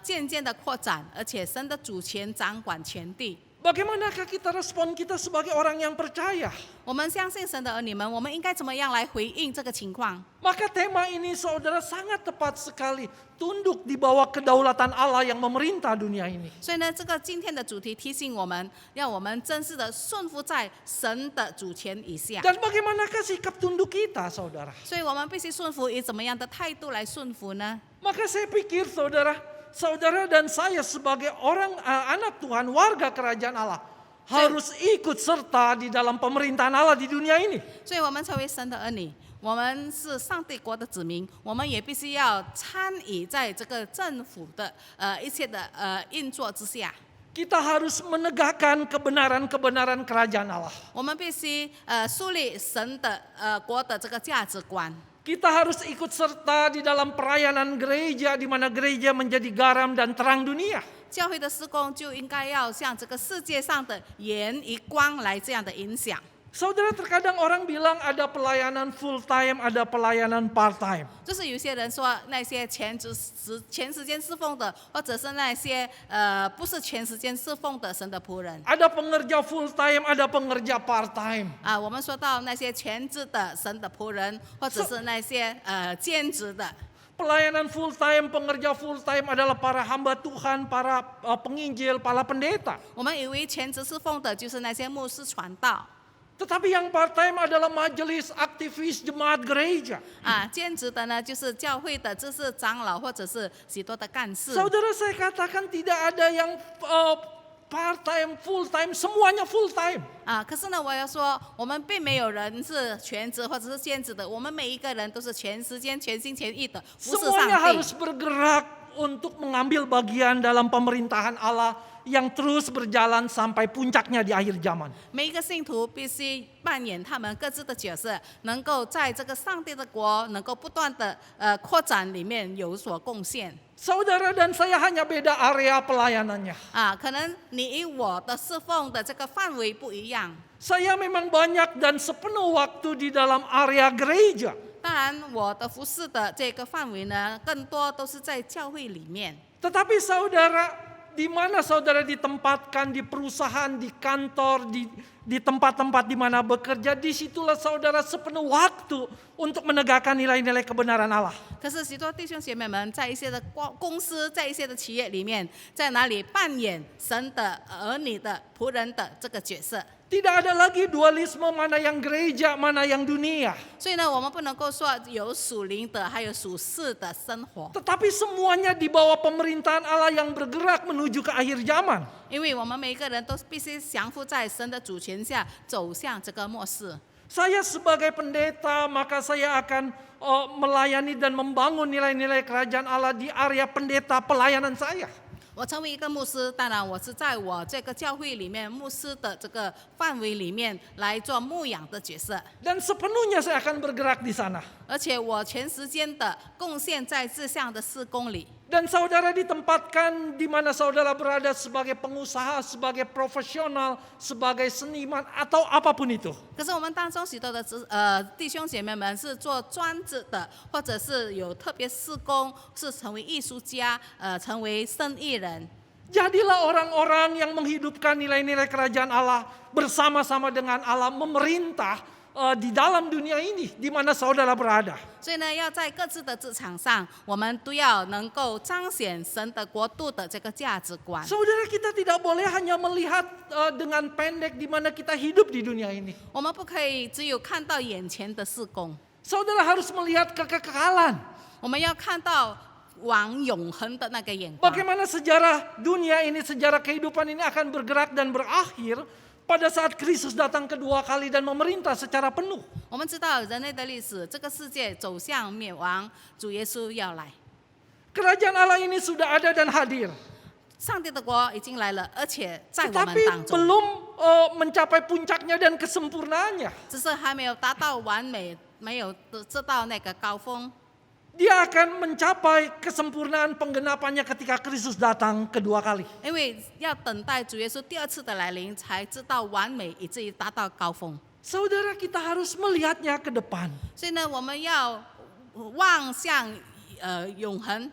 渐渐的扩展，而且神的主权掌管全地， Bagaimanakah kita respon kita sebagai orang yang percaya? 我们相信神的儿女们，我们应该怎么样来回应这个情况？ Maka tema ini saudara sangat tepat sekali. Tunduk di bawah kedaulatan Allah yang memerintah dunia ini. 所以呢，这个今天的主题提醒我们，让我们真实的顺服在神的主权以下。 Dan bagaimanakah sikap tunduk kita saudara? 所以我们必须顺服，以怎么样的态度来顺服呢？ Maka saya pikir saudara dan saya sebagai orang anak Tuhan, warga kerajaan Allah harus ikut serta di dalam pemerintahan Allah di dunia ini. 所以我们成为神的儿女，我们是上帝国的子民，我们也必须要参与在这个政府的一切的运作之下。 Kita harus menegakkan kebenaran-kebenaran kerajaan Allah. 我们必须树立神的国的这个价值观。 Kita harus ikut serta di dalam pelayanan gereja di mana gereja menjadi garam dan terang dunia. 教会的施工就应该要像这个世界上的盐与光来这样的影响。 Saudara, terkadang orang bilang ada pelayanan full time, ada pelayanan part time. 就是有些人说那些全时间侍奉的，或者是那些不是全时间侍奉的神的仆人。 Ada pengerja full time, ada pengerja part time. 我们说到那些全职的神的仆人，或者是那些兼职的。 Pelayanan full time, pengerja full time adalah para hamba Tuhan, para penginjil, para pendeta. 我们以为全职侍奉的就是那些牧师传道。 Tetapi yang part time adalah majelis, aktivis, jemaat gereja. 兼职的呢，就是教会的知识长老或者是许多的干事。 Saudara, saya katakan tidak ada yang part time, full time, semuanya full time. 可是呢，我要说，我们并没有人是全职或者是兼职的，我们每一个人都是全时间、全心全意的服侍 Semuanya 上 harus 帝。 bergerak untuk mengambil bagian dalam pemerintahan Allah yang terus berjalan sampai puncaknya di akhir zaman. 每一个信徒必须扮演他们各自的角色，能够在这个上帝的国能够不断的扩展里面有所贡献。 Saudara dan saya hanya beda area pelayanannya. 可能你与我的侍奉的这个范围不一样。 Saya memang banyak dan sepenuh waktu di dalam area gereja. 当然，我的服侍的这个范围呢，更多都是在教会里面。 Tetapi saudara, di mana saudara ditempatkan di perusahaan, di kantor, di tempat-tempat di mana bekerja, disitulah saudara sepenuh waktu untuk menegakkan nilai-nilai kebenaran Allah. 可是许多弟兄姐妹们在一些的公司，在一些的企业里面，在哪里扮演神的儿女的仆人的这个角色？ Tidak ada lagi dualisme mana yang gereja, mana yang dunia. 所以呢，我们不能够说有属灵的，还有属世的生活， Tetapi semuanya di bawah pemerintahan Allah yang bergerak menuju ke akhir zaman. 因为我们每一个人都必须降服在神的主权下，走向这个末世。 Saya sebagai pendeta, maka saya akan melayani dan membangun nilai-nilai kerajaan Allah di area pendeta pelayanan saya. 我成为一个牧师，当然我是在我这个教会里面牧师的这个范围里面来做牧养的角色， Dan sepenuhnya saya akan bergerak di sana. 而且我全时间的贡献在这项的事工里。 Dan saudara ditempatkan di mana saudara berada sebagai pengusaha, sebagai profesional, sebagai seniman, atau apapun itu. 可是我们当中许多的弟兄姐妹们是做专职的，或者是有特别事工，是成为艺术家，成为生意人。 Jadilah orang-orang yang menghidupkan nilai-nilai kerajaan Allah bersama-sama dengan Allah memerintah di dalam dunia ini di mana saudara berada. 所以呢，要在各自的职场上，我们都要能够彰显神的国度的这个价值观。 Saudara, kita tidak boleh hanya melihat dengan pendek di mana kita hidup di dunia ini. 我们不可以只有看到眼前的事工， Saudara harus melihat kekekalan. 我们要看到往永恒的那个眼光。 Bagaimana sejarah dunia ini, sejarah kehidupan ini akan bergerak dan berakhir pada saat Kristus datang kedua kali dan memerintah secara penuh. 我们知道人类的历史，这个世界走向灭亡，主耶稣要来。 Kerajaan Allah ini sudah ada dan hadir. 上帝的国已经来了，而且在我们 Tetapi 当中， belum mencapai puncaknya dan kesempurnaannya. 只是还没有达到完美，没有知道那个高峰。 Dia akan mencapai kesempurnaan penggenapannya ketika Kristus datang kedua kali. 因为要等待主耶稣第二次的来临，才知道完美，以至于达到高峰。 Saudara, kita harus melihatnya ke depan. 所以呢，我们要望向永恒。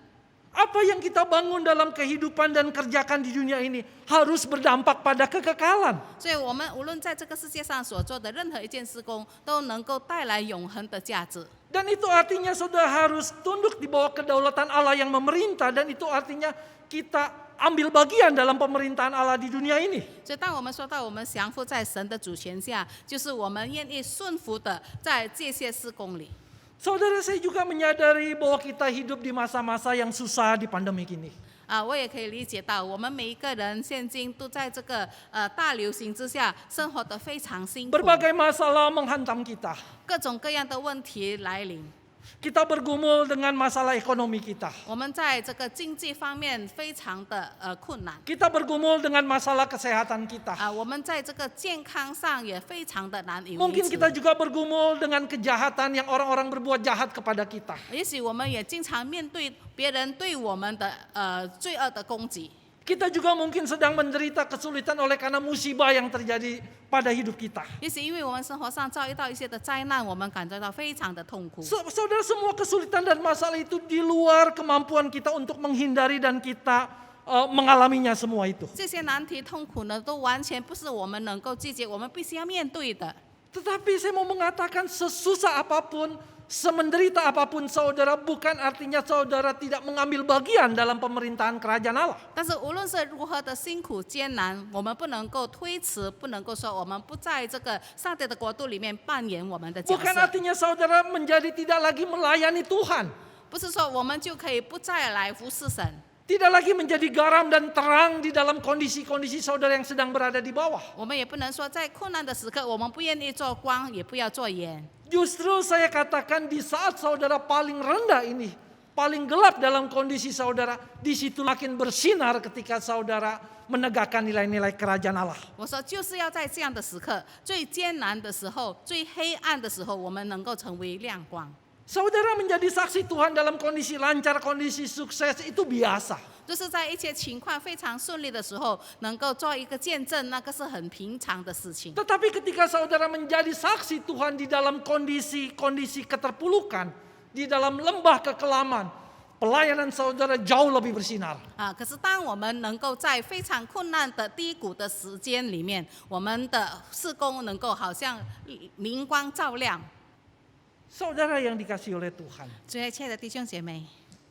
Apa yang kita bangun dalam kehidupan dan kerjakan di dunia ini harus berdampak pada kekekalan. 所以，我们无论在这个世界上所做的任何一件事工，都能够带来永恒的价值。 Dan itu artinya saudara harus tunduk di bawah kedaulatan Allah yang memerintah. Dan itu artinya kita ambil bagian dalam pemerintahan Allah di dunia ini. 所以，当我们说到我们降服在神的主权下，就是我们愿意顺服的在这些事工里。 Saudara, saya juga menyadari bahwa kita hidup di masa-masa yang susah di pandemi ini. 我也可以理解到，我们每一个人现今都在这个大流行之下，生活得非常辛苦， Berbagai masalah menghantam kita. 各种各样的问题来临。 Kita bergumul dengan masalah ekonomi kita. 我们在这个经济方面非常的困难， Kita bergumul dengan masalah kesehatan kita. 我们在这个健康上也非常的难以维 Mungkin 持。 kita juga bergumul dengan kejahatan yang orang-orang berbuat jahat kepada kita. 也许我们也经常面对别人对我们的罪恶的攻击。 Kita juga mungkin sedang menderita kesulitan oleh karena musibah yang terjadi pada hidup kita. 也许因为我们生活上遭遇到一些的灾难，我们感觉到非常的痛苦。 Saudara, semua kesulitan dan masalah itu di luar kemampuan kita untuk menghindari dan kita mengalaminya semua itu. 这些难题、痛苦呢，都完全不是我们能够拒绝，我们必须要面对的。 Tetapi saya mau mengatakan sesusah apapun, semenderita apapun saudara, bukan artinya saudara tidak mengambil bagian dalam pemerintahan kerajaan Allah. 但是无论是如何的辛苦艰难，我们不能够推辞，不能够说我们不在这个上帝的国度里面扮演我们的角 Bukan 色。 artinya saudara menjadi tidak lagi melayani Tuhan. 不是说我们就可以不再来服侍神， Tidak lagi menjadi garam dan terang di dalam kondisi-kondisi saudara yang sedang berada di bawah. 我们也不能说在困难的时刻，我们不愿意做光，也不要做盐。 Justru saya katakan di saat saudara paling rendah ini, paling gelap dalam kondisi saudara, di situ makin bersinar ketika saudara menegakkan nilai-nilai kerajaan Allah. 我说就是要在这样的时刻，最艰难的时候，最黑暗的时候，我们能够成为亮光。 Saudara menjadi saksi Tuhan dalam kondisi lancar, kondisi sukses itu biasa. 就是在一些情况非常顺利的时候，能够做一个见证，那个是很平常的事情。 Tetapi ketika saudara menjadi saksi Tuhan di dalam kondisi-kondisi keterpurukan, di dalam lembah kekelaman, pelayanan saudara jauh lebih bersinar. 可是当我们能够在非常困难的低谷的时间里面，我们的事工能够好像明光照亮。 Saudara yang dikasihi oleh Tuhan, 所以，亲爱的弟兄姐妹，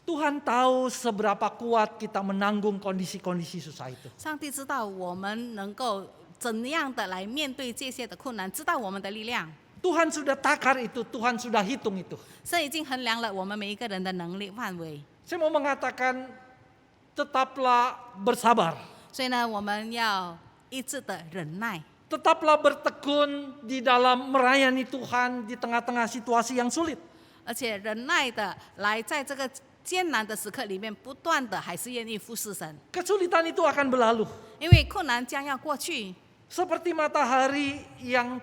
Tuhan tahu seberapa kuat kita menanggung kondisi-kondisi susah itu. 上帝知道我们能够怎样的来面对这些的困难，知道我们的力量。 Tuhan sudah takar itu, Tuhan sudah hitung itu. 神已经衡量了我们每一个人的能力范围， Saya mau mengatakan, tetaplah bersabar. 所以呢，我们要一致的忍耐。 Tetaplah bertekun di dalam melayani Tuhan di tengah-tengah situasi yang sulit. 而且忍耐的来在这个艰难的时刻里面，不断的还是愿意服侍神， Kesulitan itu akan berlalu. 因为困难将要过去， Seperti matahari yang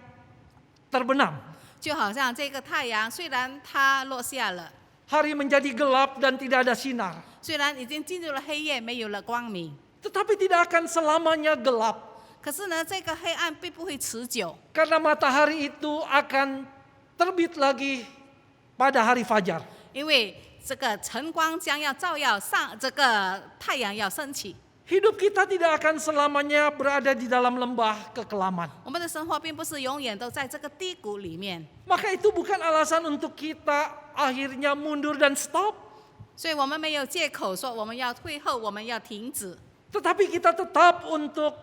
terbenam. 就好像这个太阳，虽然它落下了， Hari menjadi gelap dan tidak ada sinar. 虽然已经进入了黑夜，没有了光明， Tetapi tidak akan selamanya gelap. 可是呢，这个黑暗并不会持久， Karena matahari itu akan terbit lagi pada hari fajar. 因为这个晨光将要照耀上，这个太阳要升起。 Hidup kita tidak akan selamanya berada di dalam lembah kekelaman. 我们的生活并不是永远都在这个低谷里面， Maka itu bukan alasan untuk kita akhirnya mundur dan stop. 所以我们没有借口说我们要退后，我们要停止。 Tetapi kita tetap untuk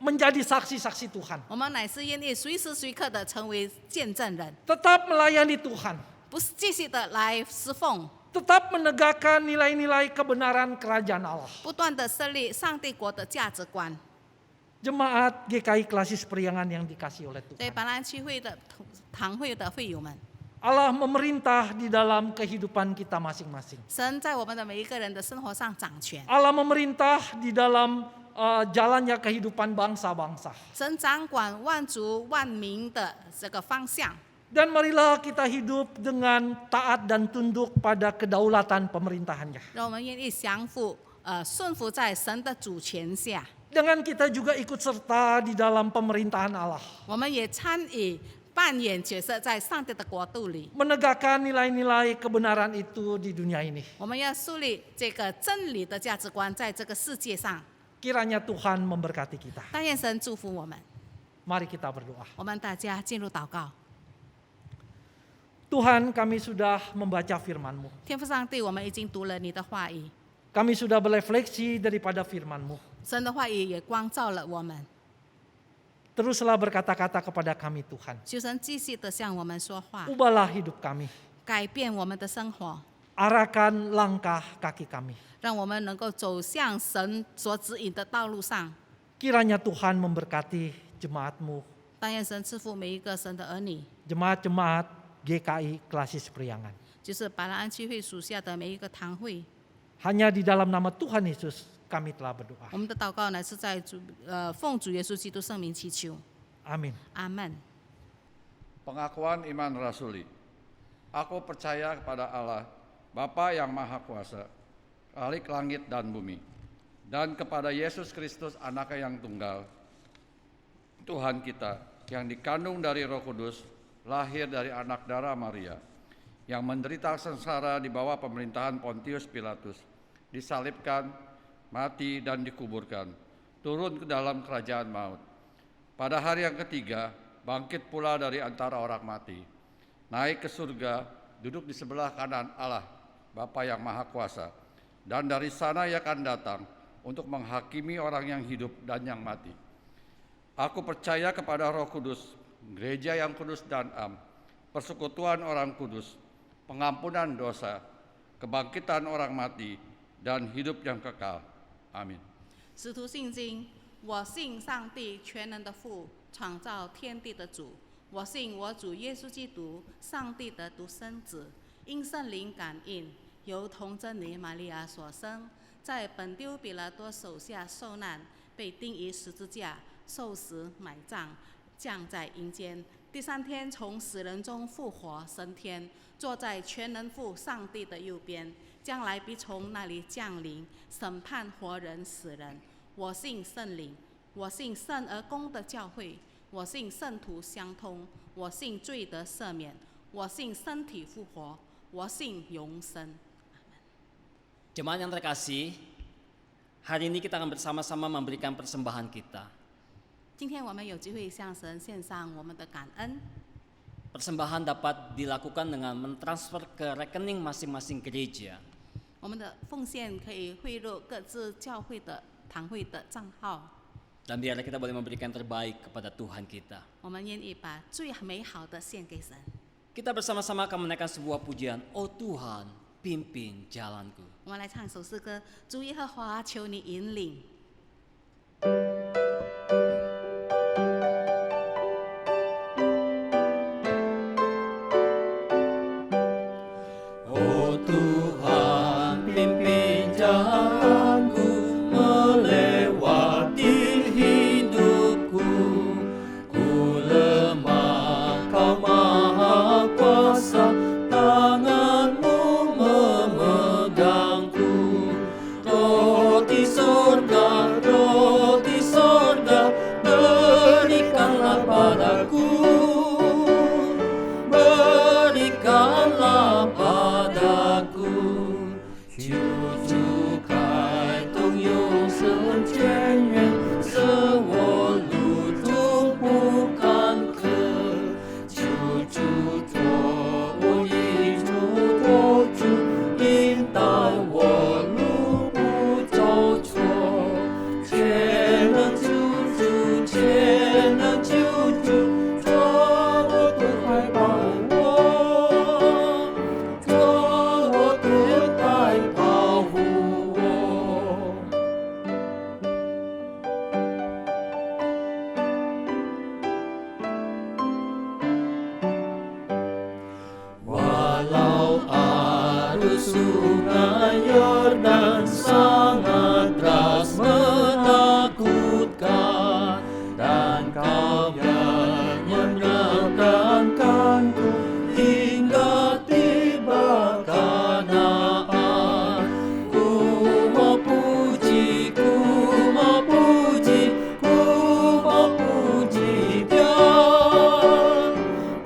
menjadi saksi-saksi Tuhan. 我们乃是愿意随时随刻的成为见证人， Tetap melayani Tuhan. 不是继续的来侍奉， Tetap menegakkan nilai-nilai kebenaran kerajaan Allah. 不断的设立上帝国的价值观。 Jemaat GKI Klasis Priangan yang dikasih oleh 所以 Tuhan. 板兰区会的堂会的会友们， Allah memerintah di dalam kehidupan kita masing-masing. 神在我们的每一个人的生活上掌权， Allah memerintah di dalam jalannya kehidupan bangsa-bangsa. 神掌管万族万民的这个方向。 Dan marilah kita hidup dengan taat dan tunduk pada kedaulatan pemerintahannya. 让我们愿意顺服在神的主权下， Dengan kita juga ikut serta di dalam pemerintahan Allah. 我们也参与扮演角色在上帝的国度里。 Menegakkan nilai-nilai kebenaran itu di dunia ini. 我们要树立这个真理的价值观在这个世界上。 Kiranya Tuhan memberkati kita. 但愿神祝福我们。 Mari kita berdoa. 我们大家进入祷告。 Tuhan, kami sudah membaca firman-Mu. 天父上帝，我们已经读了你的话语， Kami sudah berefleksi daripada firman-Mu. 神的话语也光照了我们。 Teruslah berkata-kata kepada kami Tuhan. 求神继续的向我们说话， Ubahlah hidup kami. 改变我们的生活， Arahkan langkah kaki kami. 让我们能够走向神所指引的道路上。 Kiranya Tuhan memberkati jemaat-Mu, 但愿神赐福每一个神的儿女， jemaat-jemaat GKI Klasis Priangan. 就是白兰安区会属下的每一个堂会。 Hanya di dalam nama Tuhan Yesus kami telah berdoa. 我们的祷告乃是在奉主耶稣基督圣名祈求， Amin. 阿门。 Pengakuan iman rasuli. Aku percaya kepada Allah, Bapa yang Maha Kuasa, Khalik langit dan bumi, dan kepada Yesus Kristus Anaknya yang tunggal, Tuhan kita, yang dikandung dari Roh Kudus, lahir dari anak darah Maria, yang menderita sengsara di bawah pemerintahan Pontius Pilatus, disalibkan, mati dan dikuburkan, turun ke dalam kerajaan maut. Pada hari yang ketiga, bangkit pula dari antara orang mati, naik ke surga, duduk di sebelah kanan Allah, Bapa yang Maha Kuasa, dan dari sana Ia akan datang untuk menghakimi orang yang hidup dan yang mati. Aku percaya kepada Roh Kudus, gereja yang kudus dan am, persekutuan orang kudus, pengampunan dosa, kebangkitan orang mati, dan hidup yang kekal. Amin. 使徒信经，我信上帝全能的父，创造天地的主。我信我主耶稣基督，上帝的独生子，因圣灵感应，由童贞女玛利亚所生，在本丢彼拉多手下受难，被钉于十字架，受死埋葬，降在阴间。第三天从死人中复活升天，坐在全能父上帝的右边，将来必从那里降临，审判活人死人。我信圣灵，我信圣而公的教会，我信圣徒相通，我信罪得赦免，我信身体复活，我信永生。 Jemaat yang terkasih, hari ini kita akan bersama-sama memberikan persembahan kita. 今天我们有机会向神献上我们的感恩。 Persembahan dapat dilakukan dengan mentransfer ke rekening masing-masing gereja. 我们的奉献可以汇入各自教会的堂会的账号。 Dan biarlah kita boleh memberikan terbaik kepada Tuhan kita. 我们愿意把最美好的献给神。 Kita bersama-sama akan menaikkan sebuah pujian, Oh Tuhan, pimpin jalanku. 我们来唱一首诗歌：主耶和华，求你引领。 Oh Tuhan, Bapakku, berikanlah padaku cucu kai tong yung sen chen yuan, se wo lu zhong bu kan ke, cucu tuo wo yi zhu tuo zhu, yin dan wo lu bu zhou chuo,全能救主，全能救主，做我的怀抱我，做我的爱保护我。Walau arus sungai Yordan sangat deras menakutkan, dan kau yang menyeberangkanku hingga tiba Kanaan. Ku mau puji, ku mau puji, ku mau puji Dia,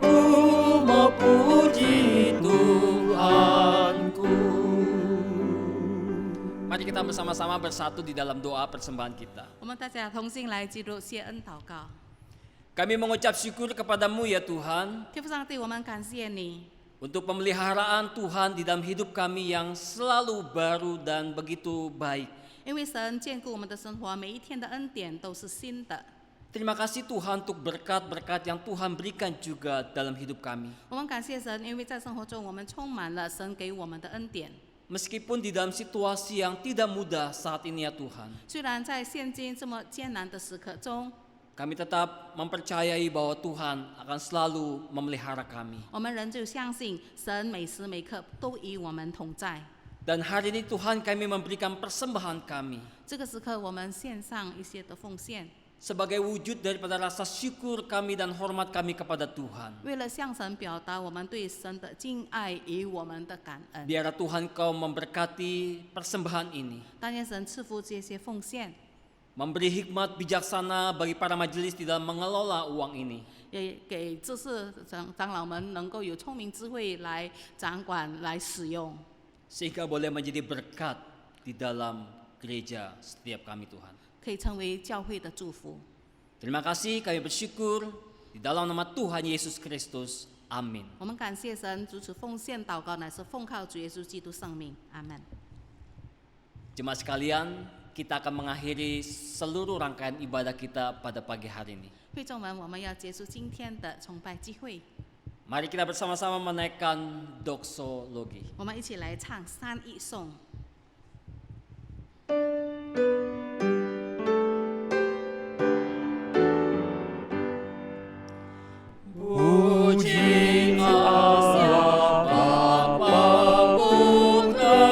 ku mau puji Tuhanku. Mari kita bersama-sama bersatu di dalam doa persembahan kita. 我们大家同心来进入谢恩祷告。 Kami mengucap syukur kepadamu ya Tuhan, 天父上帝，我们感谢你， untuk pemeliharaan Tuhan di dalam hidup kami yang selalu baru dan begitu baik. 因为神眷顾我们的生活，每一天的恩典都是新的。 Terima kasih Tuhan untuk berkat-berkat yang Tuhan berikan juga dalam hidup kami. 我们感谢神，因为在生活中我们充满了神给我们的恩典。 Meskipun di dalam situasi yang tidak mudah saat ini ya Tuhan, 虽然在现今这么艰难的时刻中， kami tetap mempercayai bahwa Tuhan akan selalu memelihara kami. 我们仍旧相信神每时每刻都与我们同在。 Dan hari ini Tuhan kami memberikan persembahan kami 这个时刻，我们献上一些的奉献， sebagai wujud daripada rasa syukur kami dan hormat kami kepada Tuhan. 为了向神表达我们对神的敬爱与我们的感恩。 Biarlah Tuhan Kau memberkati persembahan ini, 但愿神赐福这些奉献， memberi hikmat bijaksana bagi para majelis di dalam mengelola uang ini. 也给这次长老们能够有聪明智慧来掌管、来使用， Sehingga boleh menjadi berkat di dalam gereja setiap kami Tuhan. 可以成为教会的祝福。 Terima kasih, kami bersyukur di dalam nama Tuhan Yesus Kristus. Amin. 我们感谢神，主此奉献祷告乃是奉靠主耶稣基督圣名，阿门。 Jemaat sekalian, kita akan mengakhiri seluruh rangkaian ibadah kita pada pagi hari ini. 会众们，我们要结束今天的崇拜聚会， Mari kita bersama-sama menaikkan doksologi. 我们一起来唱三义颂。 Puji Allah Bapa Putra,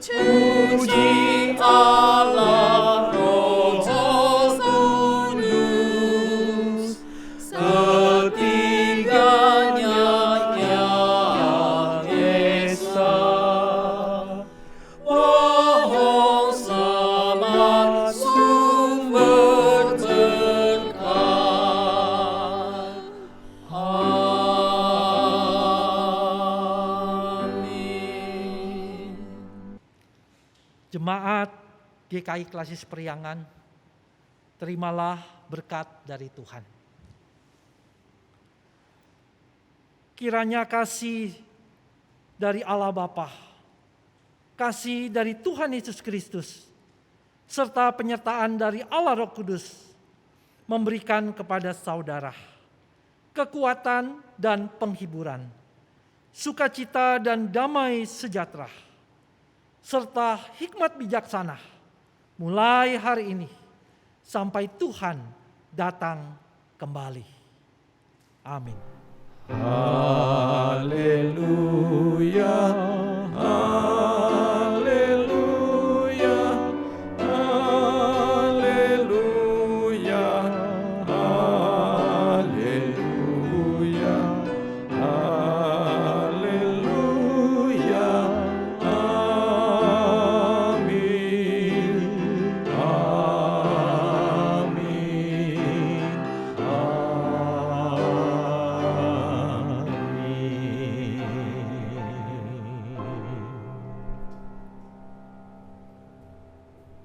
puji Allah Roh Kudus, setiganya yang esa. Wahai selamat sumber berkat. Amin. Jemaat GKI Klasis Periangan, terimalah berkat dari Tuhan. Kiranya kasih dari Allah Bapa, kasih dari Tuhan Yesus Kristus, serta penyertaan dari Allah Roh Kudus memberikan kepada saudara kekuatan dan penghiburan, sukacita dan damai sejahtera, serta hikmat bijaksana mulai hari ini sampai Tuhan datang kembali. Amin. Haleluya.